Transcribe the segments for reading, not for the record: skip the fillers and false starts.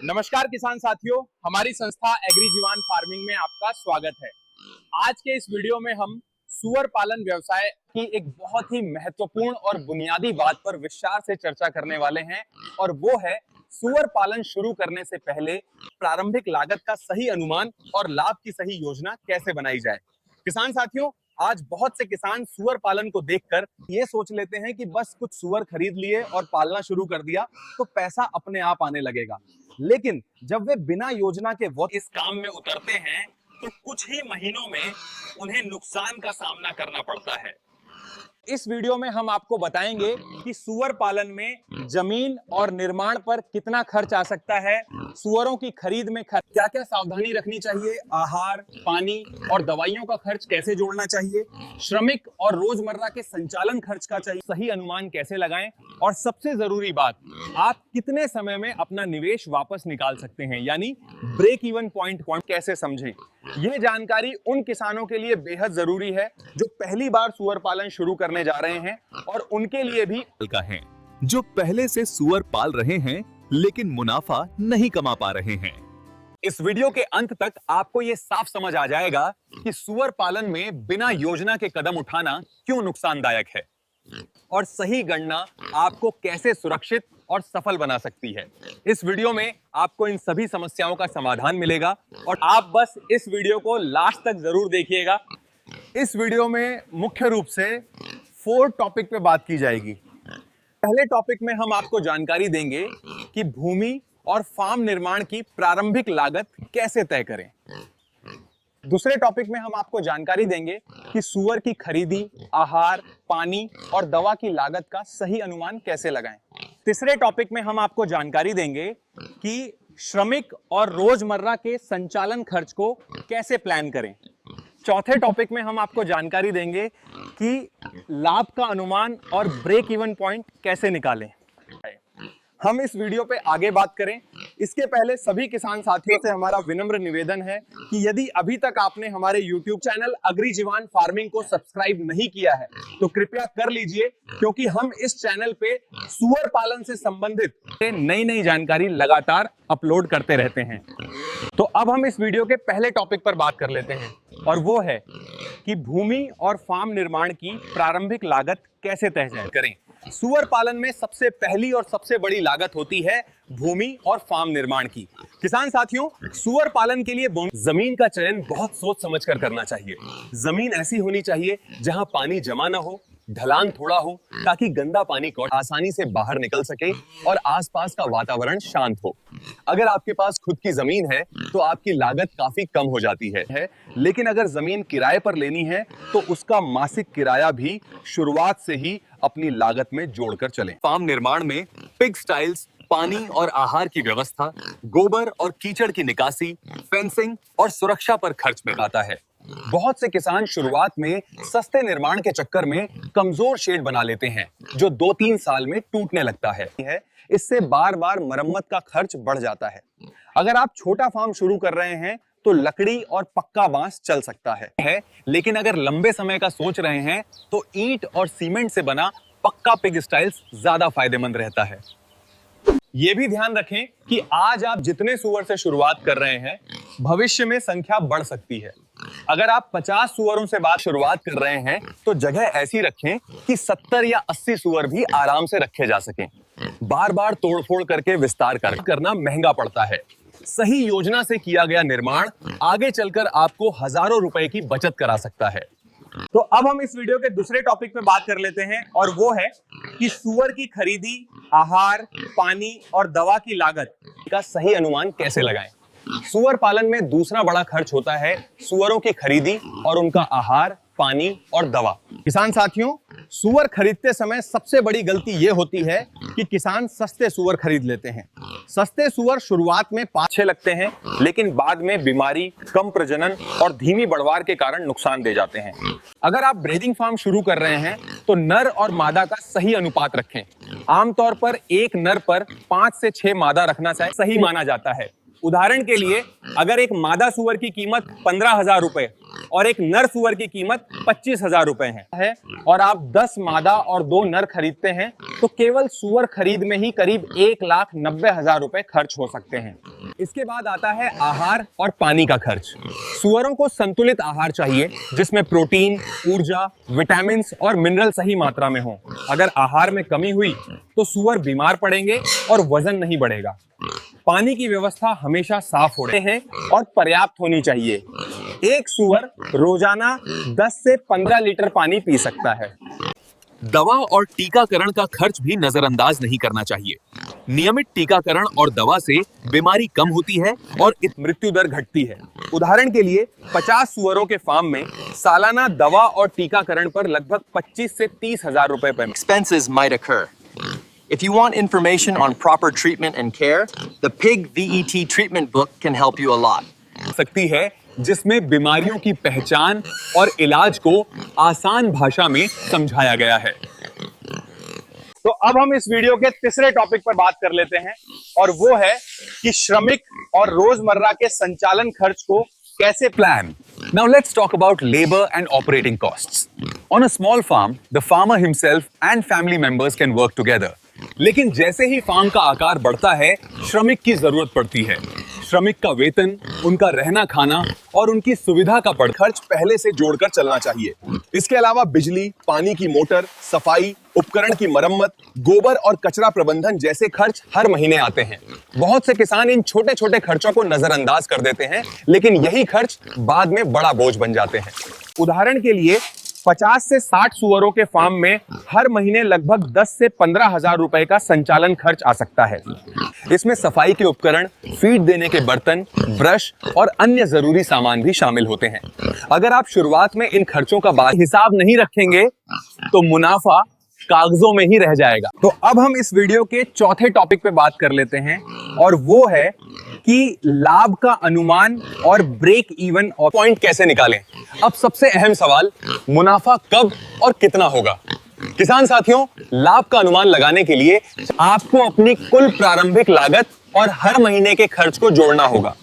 नमस्कार किसान साथियों, हमारी संस्था एग्रीजीवन फार्मिंग में आपका स्वागत है। आज के इस वीडियो में हम सुअर पालन व्यवसाय की एक बहुत ही महत्वपूर्ण और बुनियादी बात पर विस्तार से चर्चा करने वाले हैं और वो है सुअर पालन शुरू करने से पहले प्रारंभिक लागत का सही अनुमान और लाभ की सही योजना कैसे बनाई जाए। किसान साथियों, आज बहुत से किसान सुअर पालन को देखकर ये सोच लेते हैं कि बस कुछ सुअर खरीद लिए और पालना शुरू कर दिया तो पैसा अपने आप आने लगेगा। लेकिन जब वे बिना योजना के वक्त इस काम में उतरते हैं तो कुछ ही महीनों में उन्हें नुकसान का सामना करना पड़ता है। इस वीडियो में हम आपको बताएंगे कि सुअर पालन में जमीन और निर्माण पर कितना खर्च आ सकता है, सुअरों की खरीद में क्या क्या सावधानी रखनी चाहिए, आहार, पानी और दवाइयों का खर्च कैसे जोड़ना चाहिए, श्रमिक और रोजमर्रा के संचालन खर्च का चाहिए सही अनुमान कैसे लगाएं और सबसे जरूरी बात, आप कितने समय में अपना निवेश वापस निकाल सकते हैं, यानी ब्रेक इवन पॉइंट कैसे समझें। यह जानकारी उन किसानों के लिए बेहद जरूरी है जो पहली बार सुअर पालन शुरू करने जा रहे हैं और उनके लिए भी का है जो पहले से सुअर पाल रहे हैं लेकिन मुनाफा नहीं कमा पा रहे हैं। इस वीडियो के अंत तक आपको यह साफ समझ आ जाएगा कि सुअर पालन में बिना योजना के कदम उठाना क्यों नुकसानदायक है और सही गणना आपको कैसे सुरक्षित और सफल बना सकती है। इस वीडियो में आपको इन सभी समस्याओं का समाधान मिलेगा और आप बस इस वीडियो को लास्ट तक जरूर देखिएगा। इस वीडियो में मुख्य रूप से 4 टॉपिक पे बात की जाएगी। पहले टॉपिक में हम आपको जानकारी देंगे कि भूमि और फार्म निर्माण की प्रारंभिक लागत कैसे तय करें। दूसरे टॉपिक में हम आपको जानकारी देंगे कि सुअर की खरीदी, आहार, पानी और दवा की लागत का सही अनुमान कैसे लगाएं। तीसरे टॉपिक में हम आपको जानकारी देंगे कि श्रमिक और रोजमर्रा के संचालन खर्च को कैसे प्लान करें। चौथे टॉपिक में हम आपको जानकारी देंगे कि लाभ का अनुमान और ब्रेक इवन पॉइंट कैसे निकालें। हम इस वीडियो पे आगे बात करें इसके पहले सभी किसान साथियों से हमारा विनम्र निवेदन है कि यदि अभी तक आपने हमारे YouTube चैनल एग्रीजीवन फार्मिंग को सब्सक्राइब नहीं किया है तो कृपया कर लीजिए, क्योंकि हम इस चैनल पे सुअर पालन से संबंधित नई जानकारी लगातार अपलोड करते रहते हैं। तो अब हम इस वीडियो के पहले टॉपिक पर बात कर लेते हैं और वो है कि भूमि और फार्म निर्माण की प्रारंभिक लागत कैसे तय करें। सुअर पालन में सबसे पहली और सबसे बड़ी लागत होती है भूमि और फार्म निर्माण की। किसान साथियों, सुअर पालन के लिए जमीन का चयन बहुत सोच समझकर करना चाहिए। जमीन ऐसी होनी चाहिए जहां पानी जमा ना हो, ढलान थोड़ा हो, ताकि गंदा पानी आसानी से बाहर निकल सके और आसपास का वातावरण शांत हो। अगर आपके पास खुद की जमीन है तो आपकी लागत काफी कम हो जाती है, लेकिन अगर जमीन किराए पर लेनी है तो उसका मासिक किराया भी शुरुआत से ही अपनी लागत में जोड़कर चलें। फार्म निर्माण में पिग स्टाइल्स, पानी और आहार की व्यवस्था, गोबर और कीचड़ की निकासी, फेंसिंग और सुरक्षा पर खर्च में आता है। बहुत से किसान शुरुआत में सस्ते निर्माण के चक्कर में कमजोर शेड बना लेते हैं जो 2-3 साल में टूटने लगता है। इससे बार बार मरम्मत का खर्च बढ़ जाता है। अगर आप छोटा फार्म शुरू कर रहे हैं तो लकड़ी और पक्का बांस चल सकता है, लेकिन अगर लंबे समय का सोच रहे हैं तो ईंट और सीमेंट से बना पक्का पिग स्टाइल्स ज्यादा फायदेमंद रहता है। ये भी ध्यान रखें कि आज आप जितने सुअर से शुरुआत कर रहे हैं, भविष्य में संख्या बढ़ सकती है। अगर आप 50 सुअरों से शुरुआत कर रहे हैं तो जगह ऐसी रखें कि 70 या 80 सुअर भी आराम से रखे जा सकें। बार बार तोड़फोड़ करके विस्तार करना महंगा पड़ता है। सही योजना से किया गया निर्माण आगे चलकर आपको हजारों रुपए की बचत करा सकता है। तो अब हम इस वीडियो के दूसरे टॉपिक पे बात कर लेते हैं और वो है कि सुअर की खरीदी, आहार, पानी और दवा की लागत का सही अनुमान कैसे लगाएं। सुअर पालन में दूसरा बड़ा खर्च होता है सुअरों की खरीदी और उनका आहार, पानी और दवा। किसान साथियों, सुअर खरीदते समय सबसे बड़ी गलती यह होती है कि किसान सस्ते सुअर खरीद लेते हैं। सस्ते सुअर शुरुआत में 5-6 लगते हैं, लेकिन बाद में बीमारी, कम प्रजनन और धीमी बढ़वार के कारण नुकसान दे जाते हैं। अगर आप ब्रीडिंग फार्म शुरू कर रहे हैं तो नर और मादा का सही अनुपात रखें। आमतौर पर एक नर पर 5 से 6 मादा रखना सही माना जाता है। उदाहरण के लिए अगर एक मादा सुअर की कीमत 15,000 रुपए और एक नर सुअर की कीमत 25,000 रुपए है और आप 10 मादा और 2 नर खरीदते हैं तो केवल सुअर खरीद में ही करीब 1,90,000 रुपए खर्च हो सकते हैं। इसके बाद आता है आहार और पानी का खर्च। सुअरों को संतुलित आहार चाहिए जिसमें प्रोटीन, ऊर्जा, विटामिन और मिनरल सही मात्रा में हो। अगर आहार में कमी हुई तो सुअर बीमार पड़ेंगे और वजन नहीं बढ़ेगा। पानी की व्यवस्था हमेशा साफ होनी है और पर्याप्त होनी चाहिए। एक सुअर रोजाना 10 से 15 लीटर पानी पी सकता है। दवा और टीकाकरण का खर्च भी नजरअंदाज नहीं करना चाहिए। नियमित टीकाकरण और दवा से बीमारी कम होती है और मृत्यु दर घटती है। उदाहरण के लिए 50 सुअरों के फार्म में सालाना दवा और टीकाकरण पर लगभग 25 से 30,000 रुपए पर expenses might occur. If you want information on proper treatment and care, the Pig VET treatment book can help you a lot. सकती है जिसमें बीमारियों की पहचान और इलाज को आसान भाषा में समझाया गया है। तो अब हम इस वीडियो के तीसरे टॉपिक पर बात कर लेते हैं और वो है कि श्रमिक और रोजमर्रा के संचालन खर्च को कैसे plan. Now let's talk about labor and operating costs. On a small farm, the farmer himself and family members can work together. लेकिन जैसे ही फार्म का आकार बढ़ता है, श्रमिक की जरूरत पड़ती है। श्रमिक का वेतन, उनका रहना खाना और उनकी सुविधा का खर्च पहले से जोड़कर चलना चाहिए। इसके अलावा बिजली, पानी की मोटर, सफाई, उपकरण की मरम्मत, गोबर और कचरा प्रबंधन जैसे खर्च हर महीने आते हैं। बहुत से किसान इन छोटे छोटे खर्चों को नजरअंदाज कर देते हैं, लेकिन यही खर्च बाद में बड़ा बोझ बन जाते हैं। उदाहरण के लिए 50 से 60 सुअरों के फार्म में हर महीने लगभग 10 से 15,000 रुपए का संचालन खर्च आ सकता है। इसमें सफाई के उपकरण, फीड देने के बर्तन, ब्रश और अन्य जरूरी सामान भी शामिल होते हैं। अगर आप शुरुआत में इन खर्चों का हिसाब नहीं रखेंगे तो मुनाफा कागजों में ही रह जाएगा। तो अब हम इस वीडियो के चौथे टॉपिक पे बात कर लेते हैं और वो है कि लाभ का अनुमान और ब्रेक इवन पॉइंट कैसे निकालें। अब सबसे अहम सवाल, मुनाफा कब और कितना होगा। किसान साथियों, लाभ का अनुमान लगाने के लिए आपको अपनी कुल प्रारंभिक लागत और हर महीने के खर्च को जोड़ना होगा।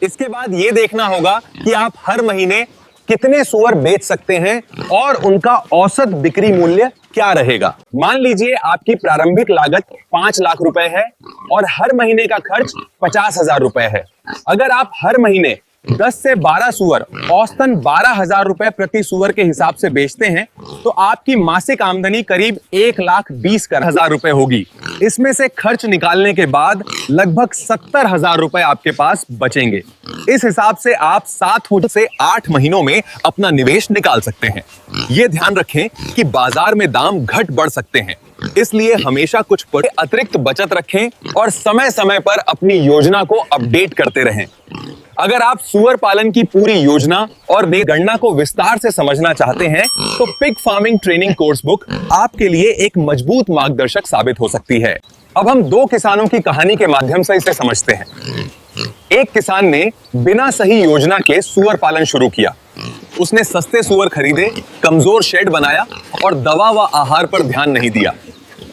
इसके बाद यह देखना होगा कि आप हर महीने कितने सुअर बेच सकते हैं और उनका औसत बिक्री मूल्य क्या रहेगा। मान लीजिए आपकी प्रारंभिक लागत 5 लाख रुपए है और हर महीने का खर्च 50,000 रुपए है। अगर आप हर महीने 10 से 12 सुअर औसतन 12,000 रुपए प्रति सुअर के हिसाब से बेचते हैं तो आपकी मासिक आमदनी करीब 1,20,000 रुपए होगी। इसमें से खर्च निकालने के बाद लगभग 70,000 रुपए आपके पास बचेंगे। इस हिसाब से आप 7 से 8 महीनों में अपना निवेश निकाल सकते हैं। ये ध्यान रखें कि बाजार में दाम घट बढ़ सकते हैं, इसलिए हमेशा कुछ अतिरिक्त बचत रखें और समय समय पर अपनी योजना को अपडेट करते रहें। अगर आप सुअर पालन की पूरी योजना और गणना को विस्तार से समझना चाहते हैं तो pig farming training course book आपके लिए एक मजबूत मार्गदर्शक साबित हो सकती है। अब हम 2 किसानों की कहानी के माध्यम से इसे समझते हैं। एक किसान ने बिना सही योजना के सुअर पालन शुरू किया। उसने सस्ते सुअर खरीदे, कमजोर शेड बनाया और दवा व आहार पर ध्यान नहीं दिया।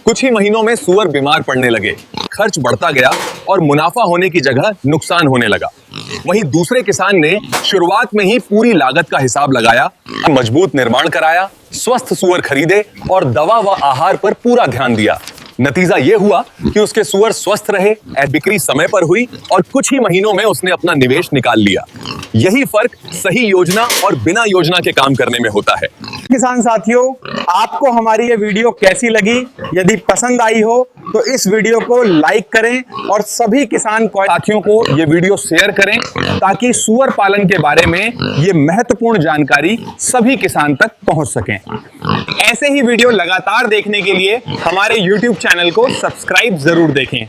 कुछ ही महीनों में सुअर बीमार पड़ने लगे, खर्च बढ़ता गया और मुनाफा होने की जगह नुकसान होने लगा। वहीं दूसरे किसान ने शुरुआत में ही पूरी लागत का हिसाब लगाया, मजबूत निर्माण कराया, स्वस्थ सुअर खरीदे और दवा व आहार पर पूरा ध्यान दिया। नतीजा यह हुआ कि उसके सुअर स्वस्थ रहे, बिक्री समय पर हुई और कुछ ही महीनों में उसने अपना निवेश निकाल लिया। यही फर्क सही योजना और बिना योजना के काम करने में होता है। किसान साथियों, आपको हमारी ये वीडियो कैसी लगी? यदि पसंद आई हो तो इस वीडियो को लाइक करें और सभी किसान साथियों को ये वीडियो शेयर करें ताकि सुअर पालन के बारे में ये महत्वपूर्ण जानकारी सभी किसान तक पहुंच सके। ऐसे ही वीडियो लगातार देखने के लिए हमारे YouTube चैनल को सब्सक्राइब जरूर देखें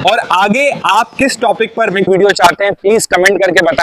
और आगे आप किस टॉपिक पर वीडियो चाहते हैं प्लीज कमेंट करके बताएं।